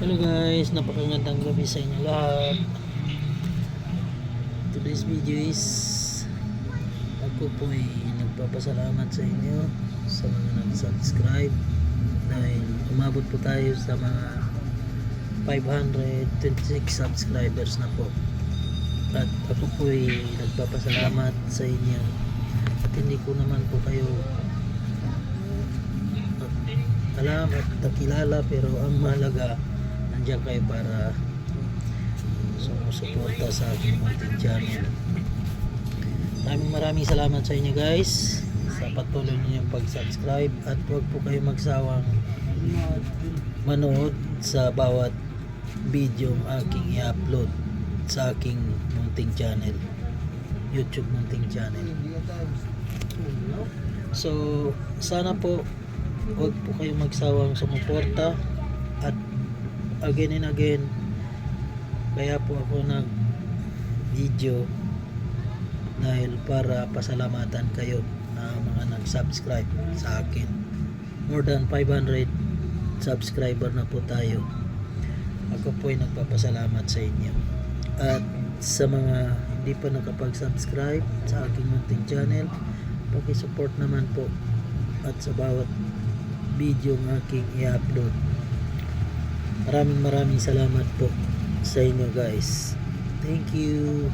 Hello guys, napakagandang gabi sa inyo lahat. Today's video is ako po ay nagpapasalamat sa inyo sa mga nag-subscribe dahil umabot po tayo sa mga 526 subscribers na po. At ako po ay nagpapasalamat sa inyo at hindi ko naman po kayo alam at nakilala, pero ang mahalaga nandiyan kayo para sumusuporta sa aking content channel. Maraming salamat sa inyo guys sa patuloy ninyong pag-subscribe, at huwag po kayo magsawang manood sa bawat video aking i-upload sa aking munting channel, YouTube munting channel. So sana po huwag po kayo magsawang sumuporta, at again and again kaya po ako nag video dahil para pasalamatan kayo na mga nag-subscribe sa akin. More than 500 subscriber na po tayo. Ako po ay nagpapasalamat sa inyo, at sa mga hindi pa nakapag-subscribe sa aking munting channel, paki-support naman po at sa bawat video ng aking i-upload. Maraming salamat po sa inyo guys. Thank you.